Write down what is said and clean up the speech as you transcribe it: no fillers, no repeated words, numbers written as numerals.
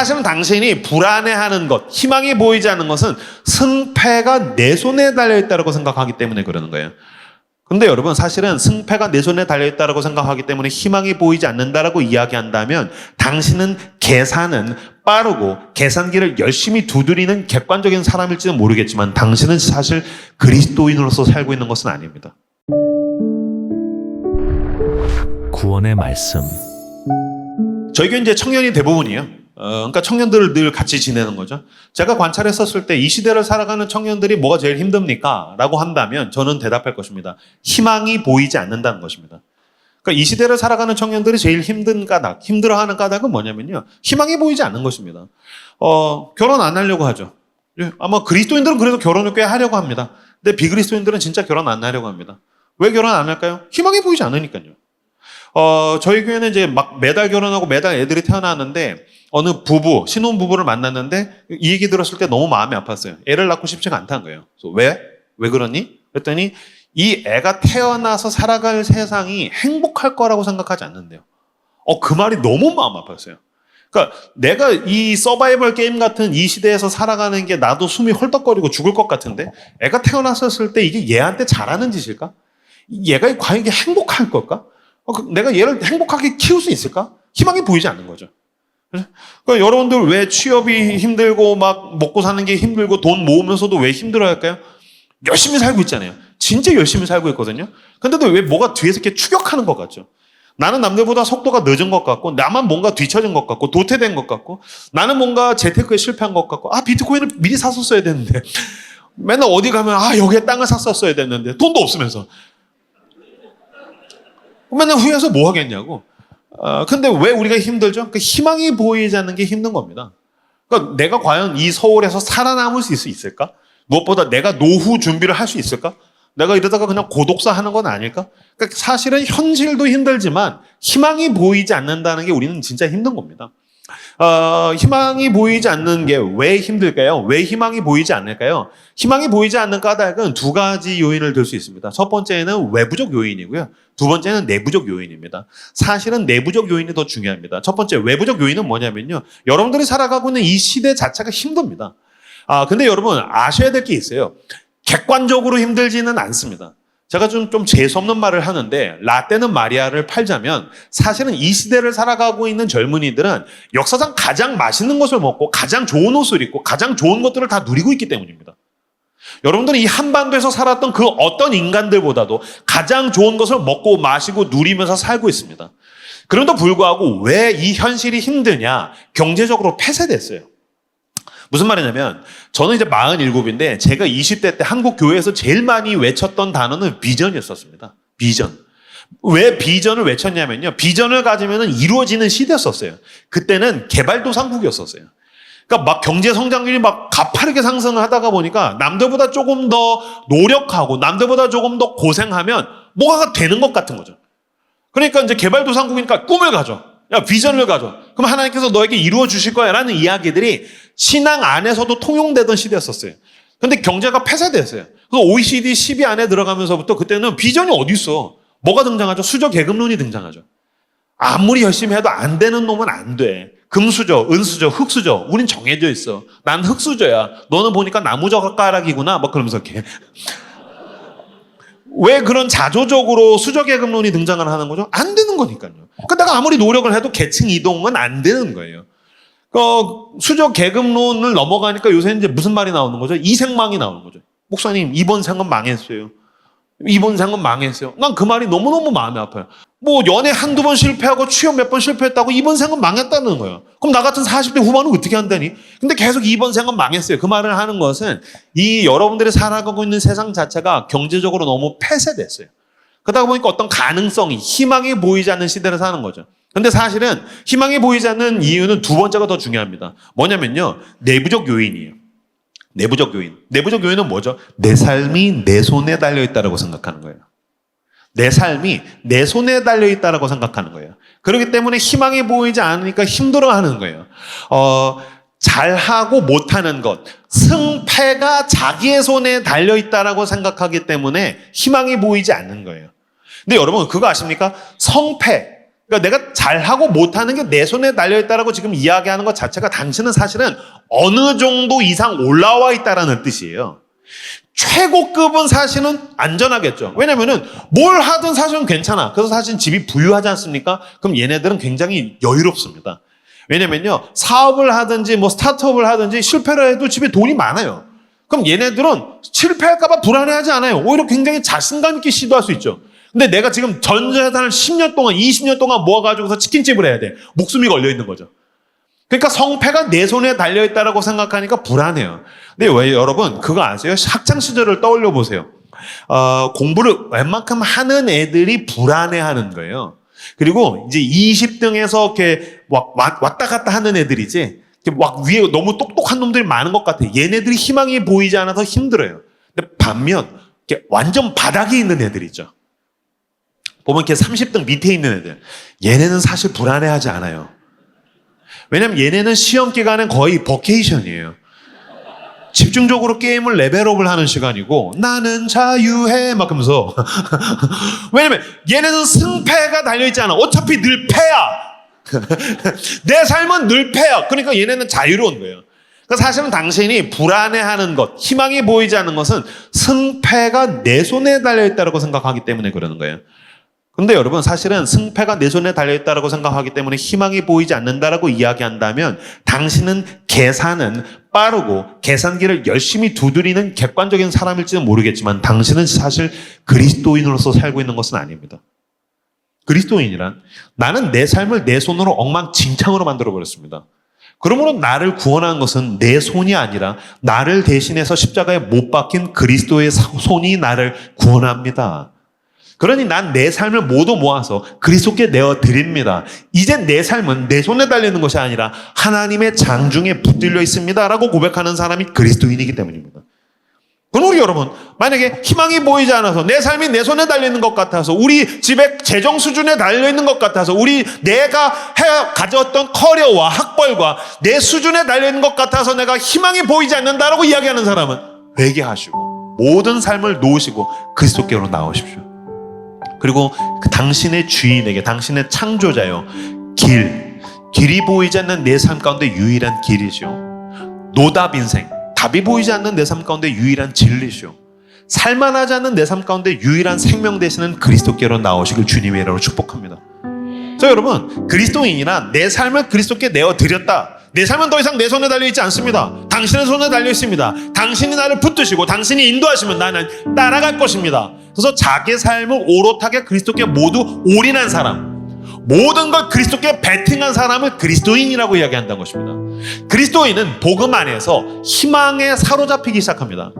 사실은 당신이 불안해하는 것, 희망이 보이지 않는 것은 승패가 내 손에 달려있다고 생각하기 때문에 그러는 거예요. 근데 여러분, 사실은 승패가 내 손에 달려있다고 생각하기 때문에 희망이 보이지 않는다라고 이야기한다면 당신은 계산은 빠르고 계산기를 열심히 두드리는 객관적인 사람일지는 모르겠지만 당신은 사실 그리스도인으로서 살고 있는 것은 아닙니다. 구원의 말씀. 저희 교회 이제 청년이 대부분이에요. 그러니까 청년들을 늘 같이 지내는 거죠. 제가 관찰했었을 때 이 시대를 살아가는 청년들이 뭐가 제일 힘듭니까? 라고 한다면 저는 대답할 것입니다. 희망이 보이지 않는다는 것입니다. 그러니까 이 시대를 살아가는 청년들이 제일 힘든 까닭, 힘들어하는 까닭은 뭐냐면요. 희망이 보이지 않는 것입니다. 결혼 안 하려고 하죠. 아마 그리스도인들은 그래도 결혼을 꽤 하려고 합니다. 근데 비그리스도인들은 진짜 결혼 안 하려고 합니다. 왜 결혼 안 할까요? 희망이 보이지 않으니까요. 저희 교회는 이제 막 매달 결혼하고 매달 애들이 태어나는데 어느 부부, 신혼부부를 만났는데 이 얘기 들었을 때 너무 마음이 아팠어요. 애를 낳고 싶지가 않다는 거예요. 그래서 왜? 왜 그러니? 그랬더니 이 애가 태어나서 살아갈 세상이 행복할 거라고 생각하지 않는데요. 그 말이 너무 마음 아팠어요. 그러니까 내가 이 서바이벌 게임 같은 이 시대에서 살아가는 게 나도 숨이 헐떡거리고 죽을 것 같은데 애가 태어났을 때 이게 얘한테 잘하는 짓일까? 얘가 과연 이게 행복할 걸까? 내가 얘를 행복하게 키울 수 있을까? 희망이 보이지 않는 거죠. 그러니까 여러분들 왜 취업이 힘들고 막 먹고 사는 게 힘들고 돈 모으면서도 왜 힘들어 할까요? 열심히 살고 있잖아요. 진짜 열심히 살고 있거든요. 근데도 왜 뭐가 뒤에서 이렇게 추격하는 것 같죠? 나는 남들보다 속도가 늦은 것 같고 나만 뭔가 뒤처진 것 같고 도태된 것 같고 나는 뭔가 재테크에 실패한 것 같고 비트코인을 미리 샀었어야 되는데 맨날 어디 가면 여기에 땅을 샀었어야 됐는데 돈도 없으면서 맨날 후회해서 뭐 하겠냐고. 근데 왜 우리가 힘들죠? 그 희망이 보이지 않는 게 힘든 겁니다. 그러니까 내가 과연 이 서울에서 살아남을 수 있을까? 무엇보다 내가 노후 준비를 할 수 있을까? 내가 이러다가 그냥 고독사 하는 건 아닐까? 그러니까 사실은 현실도 힘들지만 희망이 보이지 않는다는 게 우리는 진짜 힘든 겁니다. 희망이 보이지 않는 게 왜 힘들까요? 왜 희망이 보이지 않을까요? 희망이 보이지 않는 까닭은 두 가지 요인을 들 수 있습니다. 첫 번째는 외부적 요인이고요. 두 번째는 내부적 요인입니다. 사실은 내부적 요인이 더 중요합니다. 첫 번째 외부적 요인은 뭐냐면요. 여러분들이 살아가고 있는 이 시대 자체가 힘듭니다. 근데 여러분 아셔야 될 게 있어요. 객관적으로 힘들지는 않습니다. 제가 좀 재수없는 말을 하는데 라떼는 마리아를 팔자면 사실은 이 시대를 살아가고 있는 젊은이들은 역사상 가장 맛있는 것을 먹고 가장 좋은 옷을 입고 가장 좋은 것들을 다 누리고 있기 때문입니다. 여러분들은 이 한반도에서 살았던 그 어떤 인간들보다도 가장 좋은 것을 먹고 마시고 누리면서 살고 있습니다. 그럼에도 불구하고 왜 이 현실이 힘드냐? 경제적으로 폐쇄됐어요. 무슨 말이냐면 저는 이제 47인데 제가 20대 때 한국 교회에서 제일 많이 외쳤던 단어는 비전이었었습니다. 비전. 왜 비전을 외쳤냐면요. 비전을 가지면 이루어지는 시대였었어요. 그때는 개발도상국이었었어요. 그러니까 막 경제 성장률이 막 가파르게 상승을 하다가 보니까 남들보다 조금 더 노력하고 남들보다 조금 더 고생하면 뭐가 되는 것 같은 거죠. 그러니까 이제 개발도상국이니까 꿈을 가져. 야, 비전을 가져. 그럼 하나님께서 너에게 이루어 주실 거야 라는 이야기들이 신앙 안에서도 통용되던 시대였었어요. 근데 경제가 폐쇄됐어요. 그래서 OECD 10위 안에 들어가면서부터 그때는 비전이 어디 있어? 뭐가 등장하죠? 수저 계급론이 등장하죠. 아무리 열심히 해도 안 되는 놈은 안 돼. 금수저, 은수저, 흙수저. 우린 정해져 있어. 난 흙수저야. 너는 보니까 나무젓가락이구나. 막 그러면서 이렇게. 왜 그런 자조적으로 수저계급론이 등장을 하는 거죠? 안 되는 거니까요. 그러니까 내가 아무리 노력을 해도 계층 이동은 안 되는 거예요. 수저계급론을 넘어가니까 요새 이제 무슨 말이 나오는 거죠? 이생망이 나오는 거죠. 목사님, 이번 생은 망했어요. 이번 생은 망했어요. 난 그 말이 너무너무 마음이 아파요. 뭐 연애 한두 번 실패하고 취업 몇 번 실패했다고 이번 생은 망했다는 거예요. 그럼 나 같은 40대 후반은 어떻게 한다니? 근데 계속 이번 생은 망했어요. 그 말을 하는 것은 이 여러분들이 살아가고 있는 세상 자체가 경제적으로 너무 폐쇄됐어요. 그러다 보니까 어떤 가능성이, 희망이 보이지 않는 시대를 사는 거죠. 근데 사실은 희망이 보이지 않는 이유는 두 번째가 더 중요합니다. 뭐냐면요. 내부적 요인이에요. 내부적 요인. 내부적 요인은 뭐죠? 내 삶이 내 손에 달려있다고 생각하는 거예요. 내 삶이 내 손에 달려있다고 생각하는 거예요. 그렇기 때문에 희망이 보이지 않으니까 힘들어하는 거예요. 잘하고 못하는 것, 승패가 자기의 손에 달려있다고 생각하기 때문에 희망이 보이지 않는 거예요. 근데 여러분 그거 아십니까? 성패. 그러니까 내가 잘하고 못하는 게 내 손에 달려있다라고 지금 이야기하는 것 자체가 당신은 사실은 어느 정도 이상 올라와 있다라는 뜻이에요. 최고급은 사실은 안전하겠죠. 왜냐면은 뭘 하든 사실은 괜찮아. 그래서 사실 집이 부유하지 않습니까? 그럼 얘네들은 굉장히 여유롭습니다. 왜냐면요, 사업을 하든지 뭐 스타트업을 하든지 실패를 해도 집에 돈이 많아요. 그럼 얘네들은 실패할까봐 불안해하지 않아요. 오히려 굉장히 자신감 있게 시도할 수 있죠. 근데 내가 지금 전 재산을 10년 동안, 20년 동안 모아가지고서 치킨집을 해야 돼. 목숨이 걸려 있는 거죠. 그러니까 성패가 내 손에 달려있다라고 생각하니까 불안해요. 근데 왜 여러분 그거 아세요? 학창 시절을 떠올려 보세요. 공부를 웬만큼 하는 애들이 불안해하는 거예요. 그리고 이제 20등에서 이렇게 왔다 갔다 하는 애들이지, 막 위에 너무 똑똑한 놈들이 많은 것 같아. 얘네들이 희망이 보이지 않아서 힘들어요. 근데 반면 이렇게 완전 바닥에 있는 애들 있죠. 보면 이렇게 30등 밑에 있는 애들, 얘네는 사실 불안해하지 않아요. 왜냐면 얘네는 시험 기간은 거의 버케이션이에요. 집중적으로 게임을 레벨업을 하는 시간이고, 나는 자유해 막 하면서 왜냐면 얘네는 승패가 달려있지 않아. 어차피 늘 패야. 내 삶은 늘 패야. 그러니까 얘네는 자유로운 거예요. 그러니까 사실은 당신이 불안해하는 것, 희망이 보이지 않는 것은 승패가 내 손에 달려있다고 생각하기 때문에 그러는 거예요. 근데 여러분 사실은 승패가 내 손에 달려있다고 생각하기 때문에 희망이 보이지 않는다라고 이야기한다면 당신은 계산은 빠르고 계산기를 열심히 두드리는 객관적인 사람일지는 모르겠지만 당신은 사실 그리스도인으로서 살고 있는 것은 아닙니다. 그리스도인이란 나는 내 삶을 내 손으로 엉망진창으로 만들어버렸습니다. 그러므로 나를 구원한 것은 내 손이 아니라 나를 대신해서 십자가에 못 박힌 그리스도의 손이 나를 구원합니다. 그러니 난 내 삶을 모두 모아서 그리스도께 내어드립니다. 이제 내 삶은 내 손에 달리는 것이 아니라 하나님의 장중에 붙들려 있습니다 라고 고백하는 사람이 그리스도인이기 때문입니다. 그럼 우리 여러분, 만약에 희망이 보이지 않아서 내 삶이 내 손에 달리는 것 같아서, 우리 집의 재정 수준에 달려있는 것 같아서, 내가 가졌던 커리어와 학벌과 내 수준에 달려있는 것 같아서 내가 희망이 보이지 않는다라고 이야기하는 사람은 회개하시고 모든 삶을 놓으시고 그리스도께로 나오십시오. 그리고 당신의 주인에게, 당신의 창조자요, 길이 보이지 않는 내 삶 가운데 유일한 길이시오. 노답 인생, 답이 보이지 않는 내 삶 가운데 유일한 진리시오. 살만하지 않는 내 삶 가운데 유일한 생명 되시는 그리스도께로 나오시길 주님의 이름으로 축복합니다. 자, 여러분, 그리스도인이란 내 삶을 그리스도께 내어드렸다. 내 삶은 더 이상 내 손에 달려있지 않습니다. 당신의 손에 달려있습니다. 당신이 나를 붙드시고 당신이 인도하시면 나는 따라갈 것입니다. 그래서 자기 삶을 오롯하게 그리스도께 모두 올인한 사람, 모든 걸 그리스도께 베팅한 사람을 그리스도인이라고 이야기한다는 것입니다. 그리스도인은 복음 안에서 희망에 사로잡히기 시작합니다.